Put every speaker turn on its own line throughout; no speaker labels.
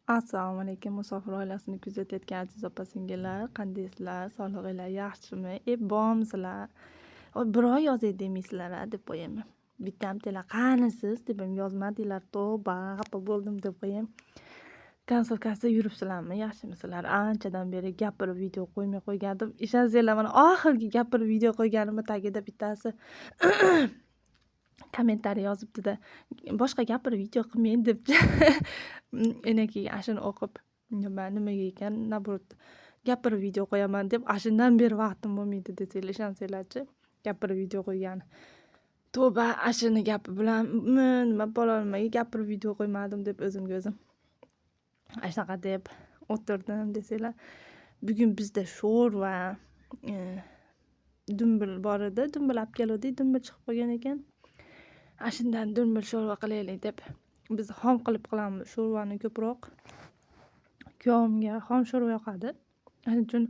Assalomu alaykum, Musofir oilasini kuzatayotgan aziz opa-singillar, qandaysizlar? Sog'lig'inglar yaxshimi? Bormisizlar? Bir oy yozay demaysizlar deb qo'yaman. Bitam tela qanisiz deb ham yozmadinglar. Tavba, xafa bo'ldim deb qo'yam. Konsultatsiya yuribsizlarmi? Yaxshimisizlar? Anchadan beri gapirib video qo'ymay qo'ygandim. Ishonasizlar, mana oxirgi gapirib video qo'yganimni tagida bittasi kommentariy yozibdi-da, boshqa gapirib video qilmang deb. Keyin ashuni o'qib, nimaga ekan, nabrot gapirib video qo'yaman deb ashundan beri vaqtim bo'lmaydi desanglar ishonsanglarchi, gapirib video qo'ygani. Tavba, ashuni gapi bilanmi, nima nimaga gapirib video qo'ymadim deb o'zimga o'zim shunaqa deb o'tirdim desanglar. Bugun bizda sho'rva, dumbil bor edi, dumbil olib keluvdik, dumbil chiqib qolgan ekan. Shundan dumbil sho'rva qilaylik deb biz xom qilib qilamiz sho'rvani ko'proq. Kuyovimga xom sho'rva yoqadi. Shuning uchun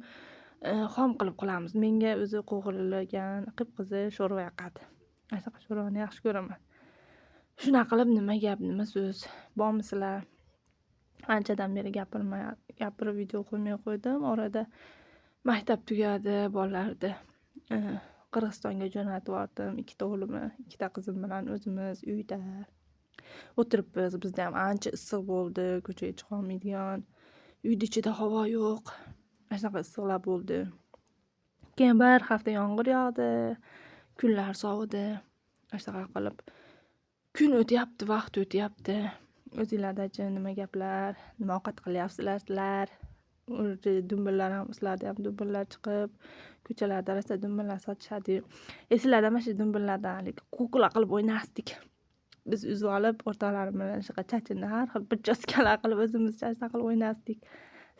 xom qilib qilamiz. Menga o'zi qo'g'rilgan qip-qizil sho'rva yoqadi. Shunaqa sho'rvani yaxshi ko'raman. Shunaqa qilib nima gap, nima so'z? Bormisizlar? Anchadan beri gapirib video qo'ymay qo'ydim. Orada maktab tugadi, bolalarni Qirg'izistonga jo'natib yubordim. 2 ta o'g'limni, 2 ta qizim bilan o'zimiz uyda o'tiribmiz. Bizda ham ancha issiq bo'ldi, ko'chaga chiqa olmaydigan. Uyda ichida havo yo'q. Shunaqa issiqlar bo'ldi. Keyin bir hafta yomg'ir yog'di, kunlar sovidi. Shunaqa qilib kun o'tyapti, vaqt o'tyapti. O'zingizlarda nima gaplar, nima ovqat qilyapsizlar sizlar? Dumbillar ham sizlarda ham dumbillar chiqib, ko'chalarda rosa dumbillar sotishadi. Sizlarda mana shu dumbillardan kukla qilib o'ynasdik. Biz uzib olib, o'rtoqlarim bilan shunaqa chachini har xil bichoskalar qilib o'zimizcha shunaqa qilib o'ynasdik.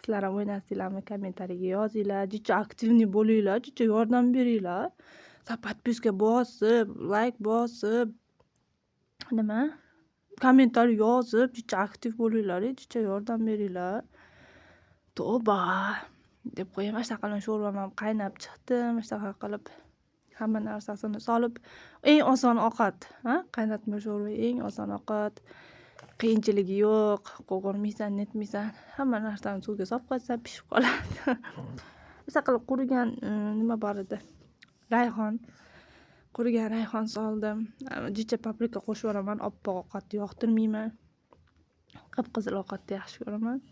Sizlar ham o'ynasdinglarmi? Kommentariyaga yozinglar. Jicha aktivniy bo'linglar, jicha yordam beringlar. Podpiska bosib, like bosib, nima? Kommentariy yozib, jicha aktiv bo'linglar, jicha yordam beringlar. Tavba deb qo'yaman. Shunaqa qilib sho'rvam ham qaynab chiqdi. Shunaqa qilib hamma narsasini solib, eng oson ovqat, qaynatma sho'rva eng oson ovqat. Qiyinchiligi yo'q, qo'g'irmaysan, netmaysan. Hamma narsani suvga solib qo'ysan, pishib qoladi. Shunaqa qilib qurigan nima bor edi? Rayhon. Qurigan rayhon soldim. Jicha paprika qo'shib yuboraman. Oppoq ovqatni yoqtirmayman. Qip-qizil ovqatni yaxshi ko'raman.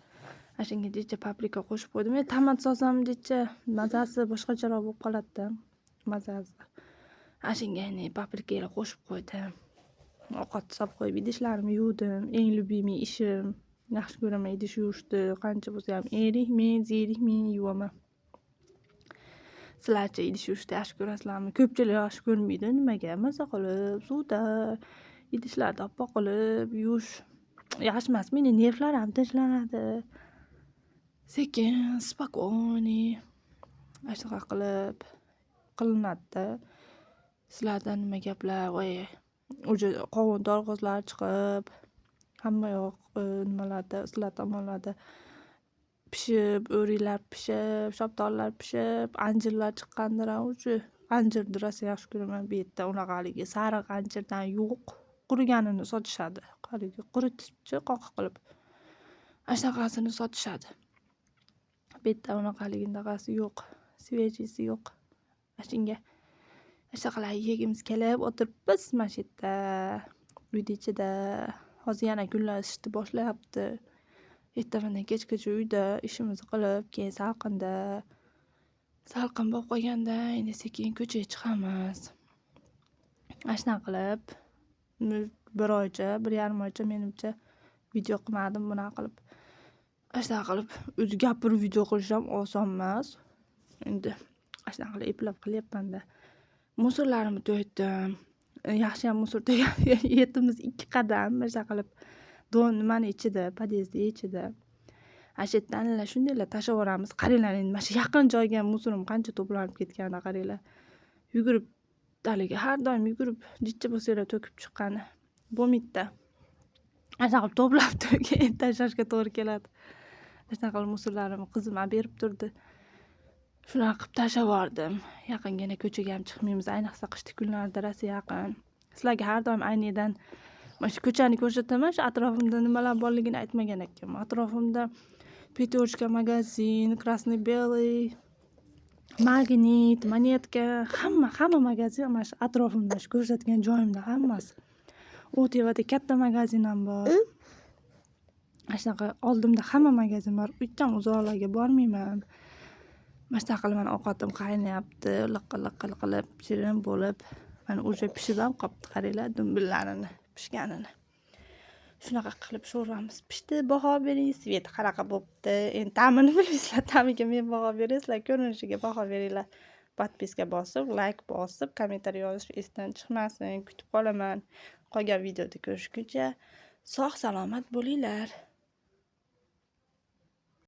Shunga jicha paprika qo'shib qo'ydim. Tomat solsam jicha mazasi boshqacharoq bo'lib qoladi-da. Mazasi. Shunga paprikalar qo'shib qo'ydim. Ovqat solib qo'yib idishlarimni yuvdim. Eng любимый ishim. Yaxshi ko'raman idish yuvishni. Qancha bo'lsa ham zerikmay yuvaman. Sizlarcha idish yuvishni yaxshi ko'rasizlarmi? Ko'pchilik yaxshi ko'rmaydi. Nimaga? Maza qilib, suvda idishlarni oppoq qilib yuvish yaxshi emas. Meni nervlarim tinchlanadi. Sekin, spokойный. Shunaqa qilib qilinadi-da. Sizlarda nima gaplar? Voy, uje qovun dorg'ozlar chiqib, hamma yoq nimalarda, sizlar tomonlarda pishib, o'riklar pishib, shoptonlar pishib, anjirlar chiqqandir. Uje anjirni rosa yaxshi ko'raman. Bu yerda unaqaligi sariq anjirdan yo'q. Quriganini sotishadi. Haligi quritibchi qoq qilib. Shunaqasini sotishadi. Bu yerda unaqaligindag'asi yo'q. Svejisi yo'q. Shunga shunaqalar yegimiz kelib o'tiribmiz mana shu yerda. Uyda ichida. Hozir yana kunlar isishni boshlayapti. Ertadan kechgacha uyda ishimizni qilib, keyin salqin bo'lib qolganda endi sekin ko'chaga chiqamiz. Shunaqa qilib 1 oycha, 1,5 oycha menimcha video qilmadim bunaqa qilib. Shunaqa qilib o'zi gapirib video qilish ham oson emas. Endi shunaqa qilib eplab qilyapman-da. Musorlarimni to'ydim. Yaxshi ham musor to'ygan. Yetimiz 2 qadam shunaqa qilib nimani ichida, podyezdning ichida. Yerdan shundaylar tashlab yuboramiz. Qaranglar, endi mana shu yaqin joyga musorim qancha to'planib ketganini qaranglar. Yugurib, haligi har doim yugurib, jichcha bo'lsalar to'kib chiqqani bo'lmaydi-da. Shunaqa qilib to'plab tashlashga to'g'ri keladi. Shunaqa qilib musorlarimni qizim olib berib turdi. Shunaqa qilib tashlab yubordim. Yaqingina ko'chaga ham chiqmaymiz, ayniqsa qishki kunlarda rosa yaqin. Sizlarga har doim aynidan mana shu ko'chani ko'rsataman, shu atrofimda nimalar borligini aytmagan ekanman. Atrofimda Petochka magazin, Krasnoy Белый, Magnit, Monetka, hamma magazin mana shu atrofimda, shu ko'rsatgan joyimda hammasi. U tevada katta magazin ham bor. Mana shunaqa oldimda hamma magazin bor. U yerdan uzoqlarga bormayman. Mana shunaqa qilib mani ovqatim qaynayapti, liqilib shirin bo'lib. Mana уже pishib ham qopti, qaranglar dumbillarini pishganini. Shunaqa qilib sho'rvamiz pishdi. Baho bering, sveti qanaqa bo'pti? Endi ta'mini bilmaysizlar, ta'miga men baho beraysizlar, ko'rinishiga baho beringlar. Podpiska bosib, like bosib, kommentariy yozish esdan chiqmasin. Kutib qolaman. Qolgan videoda ko'rishguncha sog' salomat bo'linglar.